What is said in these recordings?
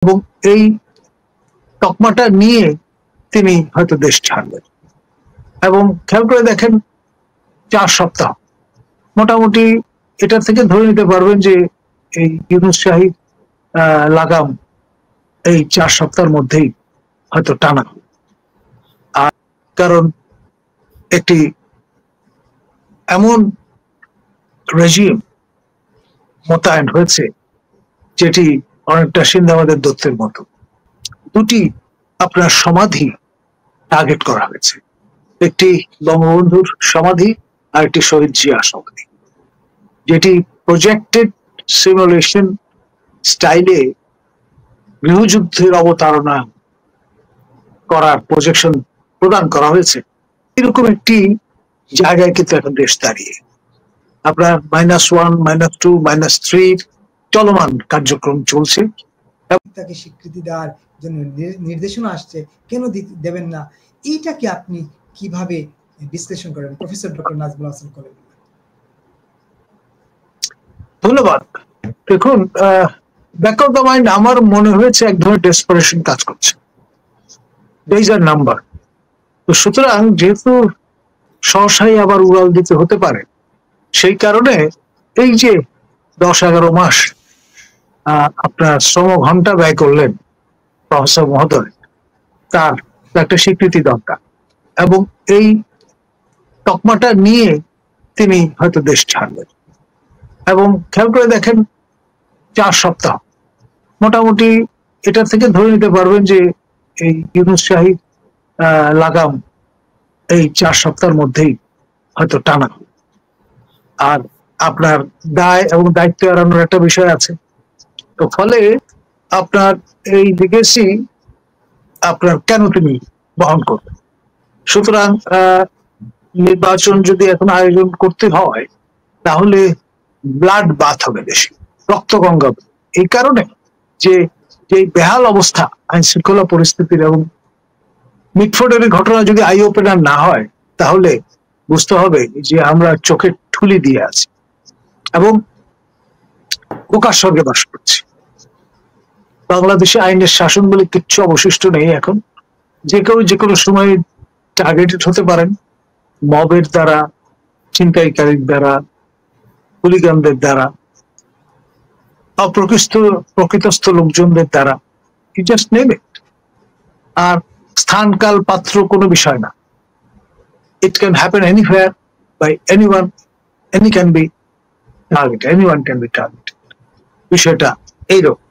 এবং এই তকমাটা নিয়ে তিনি হয়তো দেশ ছাড়বেন। এবং খেয়াল করে দেখেন 4 সপ্তাহ মোটামুটি এটা থেকে ধরে নিতে পারবেন যে এই ইউনূস শাহী লাগাম এই 4 সপ্তাহের মধ্যেই হয়তো টানা। আর কারণ একটি এমন রেজিম মোতায়েন হয়েছে যেটি অনেকটা সিন্দাবাদের দত্তের মতো। দুটি আপনার সমাধি টার্গেট করা হয়েছে, একটি বঙ্গবন্ধুর সমাধি আর একটি শহীদ জিয়া সমাধি, যেটি প্রজেক্টেড সিমুলেশন স্টাইলে গৃহযুদ্ধের অবতারণা করার প্রজেকশন প্রদান করা হয়েছে। এরকম একটি জায়গায় কিন্তু এখন দেশ দাঁড়িয়ে আপনার -1, -2, -3 চলমান কার্যক্রম চলছে। তাকে স্বীকৃতি দেওয়ার জন্য নির্দেশনা আসছে, কেন দেবেন না? এইটাকে আপনি কিভাবে বিশ্লেষণ করেন প্রফেসর ডক্টর নাজমুল হাসান কলিমুল্লাহ? ধন্যবাদ। দেখুন, ব্যাক অফ দ্য মাইন্ড আমার মনে হয়েছে এক ধরনের ডেসপারেশন কাজ করছে। ডেজ আর নাম্বার। তো সুতরাং যেহেতু সহসাই আবার উড়াল দিতে হতে পারে, সেই কারণে এই যে 10-11 মাস আপনার শ্রম ঘন্টা ব্যয় করলেন প্রফেসর মহোদয়, তার একটা স্বীকৃতি দরকার। এবং এই তকমাটা নিয়ে তিনি হয়তো দেশ ছাড়বেন। এবং খেয়াল করে দেখেন 4 সপ্তাহ মোটামুটি এটা থেকে ধরে নিতে পারবেন যে এই ইউনূস শাহী লাগাম এই 4 সপ্তাহের মধ্যেই হয়তো টানা। আর আপনার দায় এবং দায়িত্ব এড়ানোর একটা বিষয় আছে। তো ফলে আপনার এই লিগেসি আপনার কেন তিনি বহন করবেন? সুতরাং নির্বাচন যদি এখন আয়োজন করতে হয় তাহলে ব্লাড বাথ হবে, বেশি রক্ত গঙ্গা। এই কারণে যে বেহাল অবস্থা আইন শৃঙ্খলা পরিস্থিতির এবং মিটফোর্ডের ঘটনা যদি আই ওপেনার না হয় তাহলে বুঝতে হবে যে আমরা চোখের ঠুলি দিয়ে আছি এবং পোকার সঙ্গে বাস করছি। বাংলাদেশে আইনের শাসন বলে কিচ্ছু অবশিষ্ট নেই এখন। যে কেউ যে কোনো সময় টার্গেটেড হতে পারেন, মবের দ্বারা, ছিনতাইকারীর দ্বারা, হুলিগানদের দ্বারা, প্রকৃতস্থ লোকজনদের দ্বারা, ইউ জাস্ট নেম ইট। আর স্থান কাল পাত্র কোনো বিষয় না। It can happen anywhere by anyone, any can be targeted, anyone can be targeted. বিষয়টা এইরকম।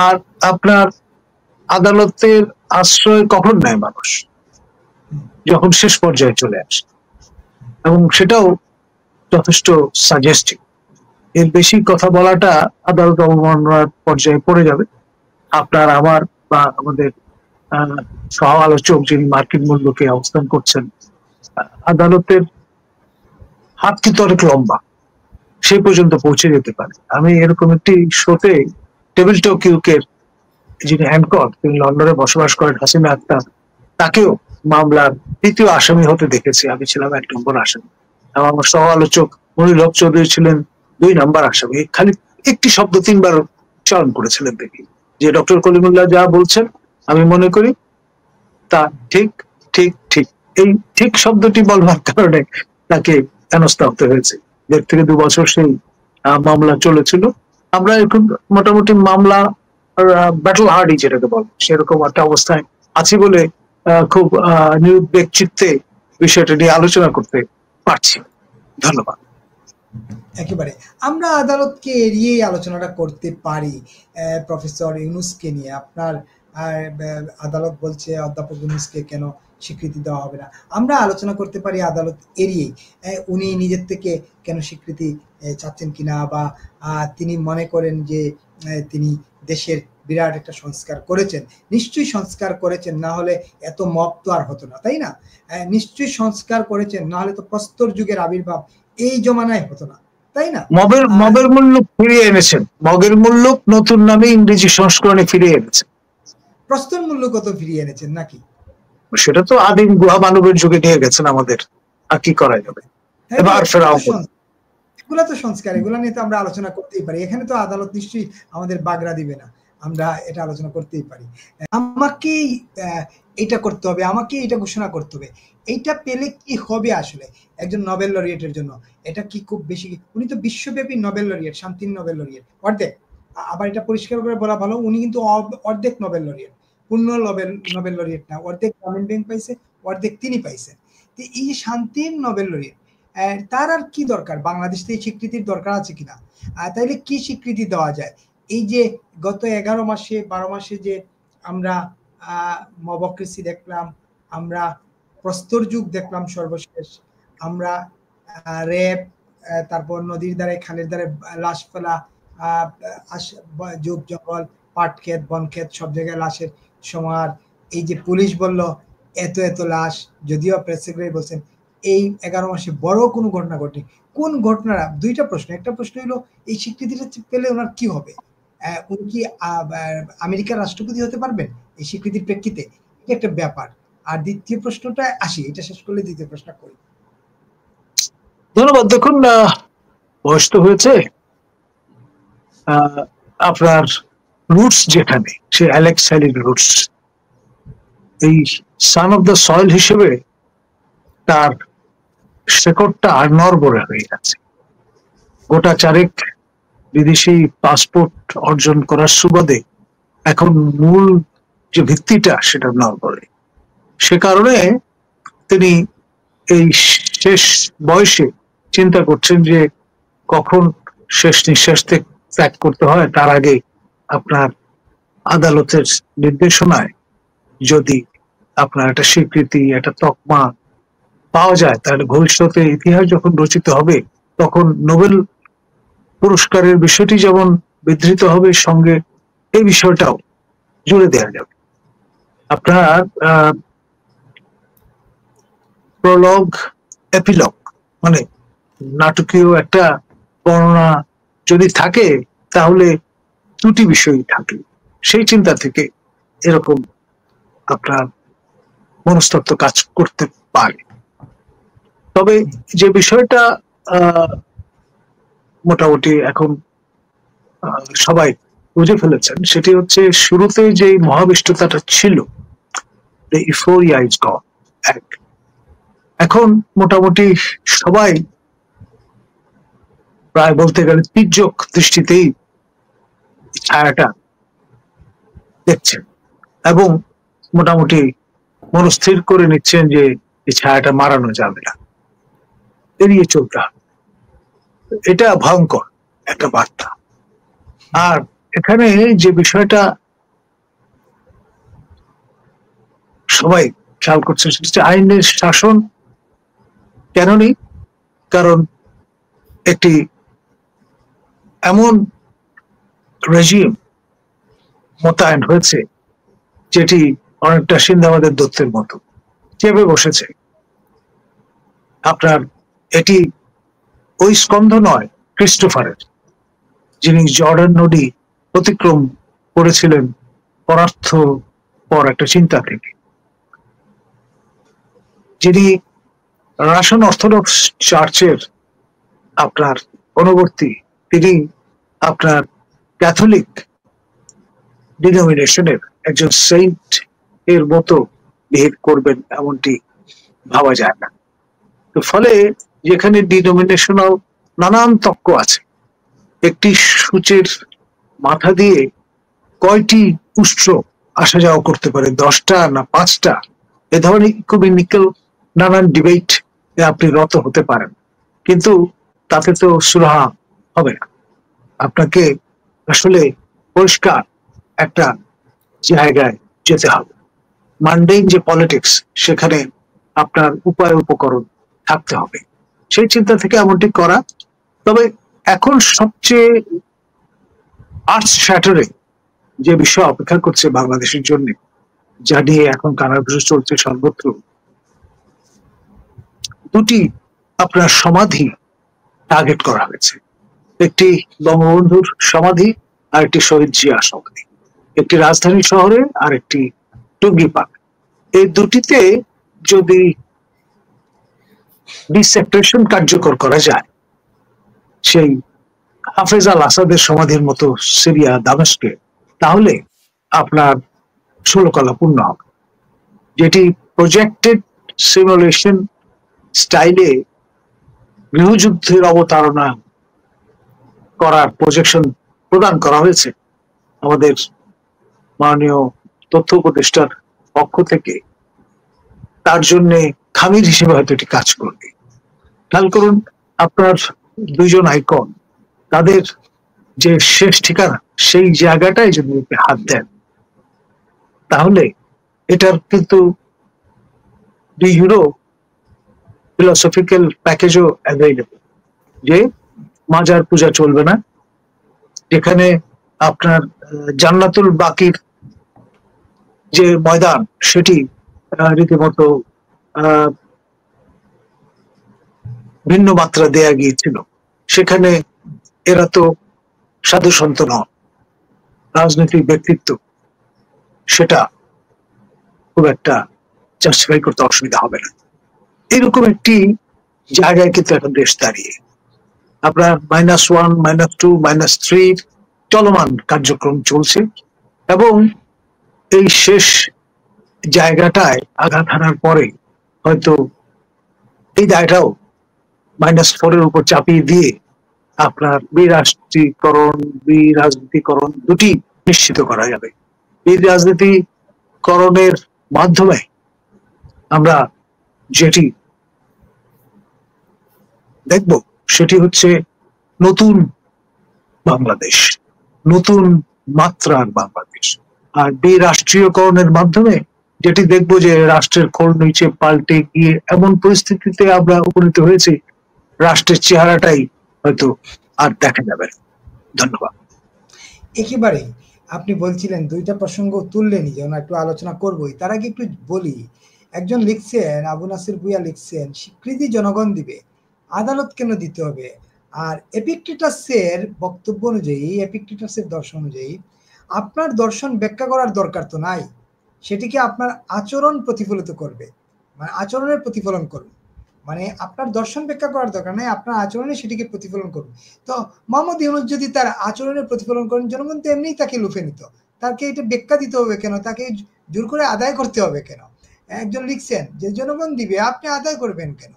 আর আপনার আদালতের আশ্রয় কখন নেয় মানুষ? যখন শেষ পর্যায়ে চলে আসে, এবং সেটাও যথেষ্ট সাজেস্টিভ। এর বেশি কথা বলাটা আদালত অবমাননার পর্যায়ে পড়ে যাবে। আপনার আমার বা আমাদের সহ আলোচক যিনি মার্কিন মূল্যকে অবস্থান করছেন, আদালতের হাত কিন্তু অনেক লম্বা, সেই পর্যন্ত পৌঁছে যেতে পারে। আমি এরকম একটি শোতে টেবিল টক ইউকের যিনি অ্যাঙ্কর, তিনি লন্ডনে বসবাস করেন, হাসিনা আক্তার, তাকেও মামলার 3য় আসামি হতে দেখেছি। আমি ছিলাম 1 নম্বর আসামি, এবং আমার সহ আলোচক মনির হক চৌধুরী ছিলেন 2 নম্বর আসামি। খালি একটি শব্দ 3 বার উচ্চারণ করেছিলেন দেখি, যে ডক্টর কলিমুল্লাহ যা বলছেন আমি মনে করি তা ঠিক ঠিক ঠিক। এই ঠিক শব্দটি বলবার কারণে তাকে হেনস্থা হতে হয়েছে। 1.5 থেকে 2 বছর সেই মামলা চলেছিল। আমরা এখন মোটামুটি মামলা ব্যাটল হার্ডি যেটাকে বলে সেরকম একটা অবস্থায় আছি বলে খুব নিরুদ্বেগ চিত্তে বিষয়টা নিয়ে আলোচনা করতে পারছি। ধন্যবাদ। একেবারে আমরা আদালতকে এড়িয়েই আলোচনাটা করতে পারি প্রফেসর ইউনূসকে নিয়ে। আপনার আদালত বলছে অধ্যাপক ইউনূসকে কেন স্বীকৃতি দেওয়া হবে না, আমরা আলোচনা করতে পারি আদালত এড়িয়েই। উনি নিজের থেকে কেন স্বীকৃতি চাচ্ছেন কিনা, বা তিনি মনে করেন যে তিনি দেশের বিরাট একটা সংস্কার করেছেন। নিশ্চয়ই সংস্কার করেছেন, না হলে এত মব তো আর হতো না, তাই না? নিশ্চয়ই সংস্কার করেছেন, না হলে তো প্রস্তর যুগের আবির্ভাব এই জমানায় হতো না, তাই না? মবের মূল্য ফিরিয়ে এনেছেন, মগের মূল্য নতুন নামে ইংরেজি সংস্করণে ফিরিয়ে এনেছেন। প্রস্তর মূল্য কত ফিরিয়ে এনেছেন নাকি? সেটা তো আদিম গুহা মানবের যুগে নিয়ে গেছেন আমাদের, আর কি করা যাবে। এবার এগুলা তো সংস্কার, এগুলা নিয়ে তো আমরা আলোচনা করতেই পারি। এখানে তো আদালত নিশ্চয়ই আমাদের বাগড়া দিবে না। আমরা এটা আলোচনা করতেই পারি। আমাকেই এটা করতে হবে, আমাকে এটা ঘোষণা করতে হবে, এইটা পেলে কি হবে আসলে একজন নোবেল লরিয়েটের জন্য? এটা কি খুব বেশি? উনি তো বিশ্বব্যাপী নোবেল লরিয়েট, শান্তির নোবেল লরিয়েট অর্ধেক। আবার এটা পরিষ্কার করে বলা ভালো, উনি কিন্তু অর্ধেক নোবেল লরিয়েট, পূর্ণ নোবেল লরিয়েট না। অর্ধেক গ্রামীণ ব্যাংক পাইছে, অর্ধেক তিনি পাইছেন। তো এই যে শান্তির নোবেল লরিয়েট, তার আর কি দরকার? বাংলাদেশ থেকে স্বীকৃতির দরকার আছে কিনা? তাইলে কি স্বীকৃতি দেওয়া যায়? এই যে গত 11 মাসে 12 মাসে যে আমরা মবক্রেসি দেখলাম, আমরা প্রস্তর যুগ দেখলাম সর্বশেষ, আমরা রেপ, তারপর নদীর ধারে খালের ধারে লাশ ফেলা, যুগ জঙ্গল, পাট ক্ষেত, বন ক্ষেত, সব জায়গায় লাশের সমার। এই যে পুলিশ বলল এত এত লাশ, যদিও প্রেস সেক্রেটারি বলছেন এই 11 মাসে বড় কোনো ঘটনা ঘটেনি। কোন ঘটনাটা? দুইটা প্রশ্ন। একটা প্রশ্ন হলো এই স্বীকৃতিটা পেলে ওনার কি হবে? উনি কি আমেরিকার রাষ্ট্রপতি হতে পারবেন এই স্বীকৃতির প্রেক্ষিতে? এটা একটা ব্যাপার। আর দ্বিতীয় প্রশ্নটা আসি, এটা শেষ করলে দ্বিতীয় প্রশ্ন করি। ধন্যবাদ। দেখুন, বয়স তো হয়েছে, আপনার রুটস যেখানে, সে অ্যালেক্স হ্যালির রুটস, এই সান অফ দ্য সয়েল হিসেবে তার শেকড়টা আর নড়বড়ে হয়ে গেছে। গোটা চারেক বিদেশি পাসপোর্ট অর্জন করার সুবাদে এখন মূল যে ভিত্তিটা সেটা নড়বড়ে। সে কারণে তিনি এই শেষ বয়সে চিন্তা করছেন যে কখন শেষ নিঃশ্বাস ত্যাগ করতে হয়, তার আগে আপনার আদালতের নির্দেশনায় যদি আপনার একটা স্বীকৃতি, একটা তকমা পাওয়া যায়, তাহলে ভবিষ্যতে ইতিহাস যখন রচিত হবে তখন নোবেল পুরস্কারের বিষয়টি যেমন বিধৃত হবে, সঙ্গে এই বিষয়টাও জুড়ে দেওয়া যাবে। আপনার প্রলগ, এপিলগ মানে নাটকীয় একটা বর্ণনা যদি থাকে তাহলে দুটি বিষয় থাকে। সেই চিন্তা থেকে এরকম আপনার মনস্তত্ত্ব কাজ করতে পারে। তবে যে বিষয়টা মোটামুটি এখন সবাই বুঝে ফেলেছেন, সেটি হচ্ছে শুরুতে যে মহাবিষ্টতাটা ছিল, এখন মোটামুটি সবাই প্রায় বলতে গেলে তির্যক দৃষ্টিতেই ছায়াটা দেখছেন এবং মোটামুটি মনস্থির করে নিচ্ছেন যে এই ছায়াটা মারানো যাবে না, এড়িয়ে চলতে হবে। এটা ভয়ঙ্কর একটা বার্তা। আর এখানে যে বিষয়টা সবাই খেয়াল করছে সেটা হচ্ছে আইনের শাসন কেন নেই? কারণ একটি এমন রেজিম মোতায়েন হয়েছে যেটি অনেকটা সিন্দাবাদের দত্তের মতো চেপে বসেছে। আপনার এটি ওই স্কন্ধ নয় ক্রিস্টোফারের, যিনি জর্ডান নদী অতিক্রম করেছিলেন পরার্থ পর একটা চিন্তা থেকে, যিনি রাশন অর্থোডক্স চার্চের আপনার অনুবর্তী, তিনি আপনার ক্যাথলিক ডিনোমিনেশনের একজন সেন্ট এর মতো বিহেভ করবেন এমনটি ভাবা যায় না। তো ফলে যেখানে ডিনোমিনেশনাল নানান তক্ক আছে, একটি সূচের মাথা দিয়ে কয়টি উৎস আসা যাওয়া করতে পারে, 10টা না 5টা, এ ধরনের ইকুমেনিক্যাল নানান ডিবেট আপনি রত হতে পারেন, কিন্তু তাতে তো সুরাহা হবে না। আপনাকে আসলে পরিষ্কার একটা জায়গায় যেতে হবে। মান্ডেইন যে পলিটিক্স, সেখানে আপনার উপায় উপকরণ থাকতে হবে। সেই চিন্তা থেকে এমনটি করা। তবে এখন সবচেয়ে আর্থ শ্যাটারিং যে বিষয় অপেক্ষা করছে বাংলাদেশের জন্য, যা নিয়ে এখন কানাঘুষো চলছে সর্বত্র, দুটি আপনার সমাধি টার্গেট করা হয়েছে। একটি বঙ্গবন্ধুর সমাধি আর একটি শহীদ জিয়া সমাধি, একটি রাজধানী শহরে আর একটি টুঙ্গিপাড়। এই দুটিতে যদি ডিসেপারেশন কার্যকর করা যায়, সেই হাফেজ আল আসাদের সমাধির মতো সিরিয়া দামেস্কে, তাহলে আপনার 16 কলা পূর্ণ হবে, যেটি প্রজেক্টেড সিমুলেশন স্টাইলে গৃহযুদ্ধের অবতারণা করার প্রজেকশন প্রদান করা হয়েছে আমাদের মাননীয় তথ্য উপদেষ্টার পক্ষ থেকে। তার জন্য খামির হিসেবে হয়তো এটি কাজ করবে। খেয়াল করুন, আপনার দুইজন আইকন, তাদের যে শেষ ঠিকানা সেই জায়গাটায় যদি হাত দেন, তাহলে এটার কিন্তু €2 ফিলোসফিক্যাল প্যাকেজও অ্যাভেলেবল, যে মাজার পূজা চলবে না, যেখানে আপনার জান্নাতুল বাকির যে ময়দান সেটি রীতিমতো ভিন্ন মাত্রা দেয়া গিয়েছিল। সেখানে এরা তো সাধু সন্ত নন, রাজনৈতিক ব্যক্তিত্ব, সেটা খুব একটা জাস্টিফাই করতে অসুবিধা হবে না। এরকম একটি জায়গায় কিন্তু এখন দেশ দাঁড়িয়ে। আপনার -1, -2, -3 চলমান কার্যক্রম চলছে, এবং এই শেষ জায়গাটায় আঘাত হানার পরে হয়তো এই দায়টাও -4 এর উপর চাপিয়ে দিয়ে আপনার বিরাজনীতিকরণ দুটি নিশ্চিত করা যাবে। বিরাজনীতিকরণের মাধ্যমে আমরা যেটি দেখব সেটি হচ্ছে নতুন বাংলাদেশ, নতুন মাত্রার বাংলাদেশ। আর বিরাষ্ট্রীয়করণের মাধ্যমে যেটি দেখবো যে রাষ্ট্রের খোল নিচে পাল্টে গিয়ে এমন পরিস্থিতিতে আমরা উপনীত হয়েছি, রাষ্ট্রের চেহারাটাই হয়তো আর দেখা যাবে না। ধন্যবাদ। একেবারে আপনি বলছিলেন, দুইটা প্রসঙ্গ তুললেনই, যেমন একটু আলোচনা করবোই, তার আগে একটু বলি। একজন লিখছেন, আবু নাসির ভুইয়া লিখছেন, স্বীকৃতি জনগণ দিবে, আদালত কেন দিতে হবে? আর এপিক্টেটাসের বক্তব্য অনুযায়ী, এপিক্টেটাসের দর্শন অনুযায়ী, আপনার দর্শন ব্যাখ্যা করার দরকার তো নাই, সেটিকে আপনার আচরণ প্রতিফলিত করবে, মানে আচরণের প্রতিফলন করবে। মানে আপনার দর্শন ব্যাখ্যা করার দরকার নাই, আপনার আচরণে সেটিকে প্রতিফলন করবে। তো মোহাম্মদ ইউনূস যদি তার আচরণের প্রতিফলন করেন, জনগণ তো এমনিই তাকে লুফে নিত, তাকে এটা ব্যাখ্যা দিতে হবে কেন? তাকে জোর করে আদায় করতে হবে কেন? একজন লিখছেন যে জনগণ দিবে, আপনি আদায় করবেন কেন?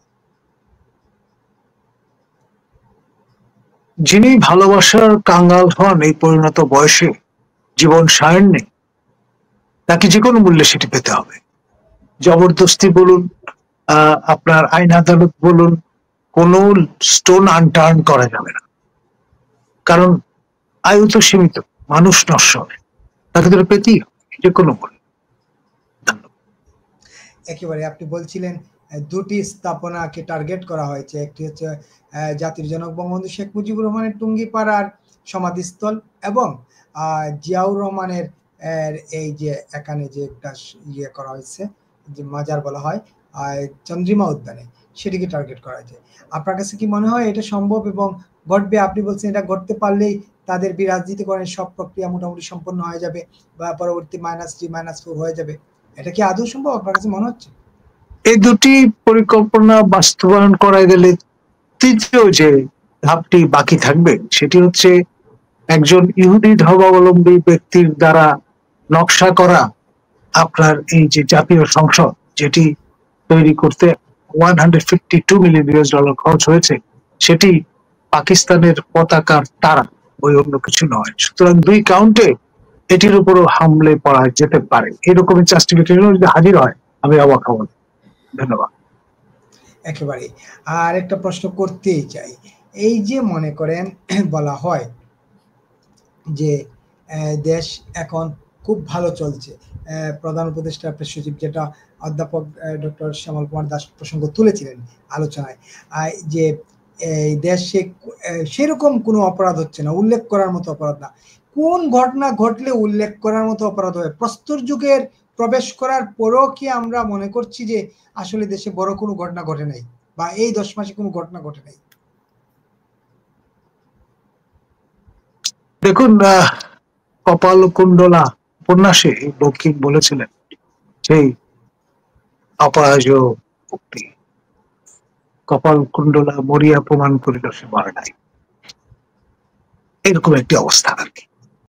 যিনি ভালোবাসার কাঙ্গাল হন এই পরিণত বয়সে, জীবন সায়ন্যে, তাকে যে কোনো মূল্যে সেটি পেতে হবে। জবরদস্তি বলুন, আপনার আইন আদালত বলুন, কোনো স্টোন আনটার্ন করা যাবে না। কারণ আয়ু তো সীমিত, মানুষ নশ্বর, তাকে তো পেতেই হবে যে কোনো মূল্যে। একেবারে আপনি বলছিলেন দুটি স্থাপনাকে টার্গেট করা হয়েছে, একটি হচ্ছে জাতির জনক বঙ্গবন্ধু শেখ মুজিবুর রহমানের টুঙ্গিপাড়ার সমাধিস্থল, এবং জিয়াউর রহমানের এই যে এখানে যে একটা ইয়ে করা হয়েছে, যে মাজার বলা হয় চন্দ্রিমা উদ্যানে, সেটিকে টার্গেট করা হয়েছে। আপনার কাছে কি মনে হয় এটা সম্ভব এবং ঘটবে? আপনি বলছেন এটা ঘটতে পারলেই তাদের বিরাজনীতিকরণের সব প্রক্রিয়া মোটামুটি সম্পন্ন হয়ে যাবে, বা পরবর্তী -3, -4 হয়ে যাবে। এটা কি আদৌ সম্ভব আপনার কাছে মনে হচ্ছে? এই দুটি পরিকল্পনা বাস্তবায়ন করা গেলে তৃতীয় যে ধাপটি বাকি থাকবে, সেটি হচ্ছে একজন ইহুদি ধর্মাবলম্বী ব্যক্তির দ্বারা নকশা করা আপনার এই যে জাতীয় সংসদ, যেটি তৈরি করতে $152 মিলিয়ন খরচ হয়েছে, সেটি পাকিস্তানের পতাকার তারা, ওই অন্য কিছু নয়। সুতরাং দুই কাউন্টে এটির উপরও হামলে পড়া যেতে পারে। এরকমের জাস্টিফিকেশন যদি হাজির হয়, আমি অবাক হব। ধন্যবাদ। একেবারে। আর একটা প্রশ্ন করতেই চাই, এই যে মনে করেন বলা হয় যে দেশ এখন খুব ভালো চলছে, প্রধান উপদেষ্টা প্রেস সচিব, যেটা অধ্যাপক ডক্টর শ্যামল কুমার দাস প্রসঙ্গ তুলেছিলেন আলোচনায়, যে এই দেশে সেরকম কোনো অপরাধ হচ্ছে না, উল্লেখ করার মতো অপরাধ না। কোন ঘটনা ঘটলে উল্লেখ করার মতো অপরাধ হবে? প্রস্তর যুগের প্রবেশ করার পরও কি আমরা মনে করছি যে আসলে দেশে বড় কোনো ঘটনা ঘটে নাই, বা এই 10 মাসে কোনো ঘটনা ঘটে নাই? দেখুন, কপাল কুণ্ডলা উপন্যাসে বঙ্কিম বলেছিলেন, সেই অপরাজয় উক্তি, কপাল কুণ্ডলা মরিয়া প্রমাণ করিল সে মরে নাই। এরকম একটি অবস্থা আর কি।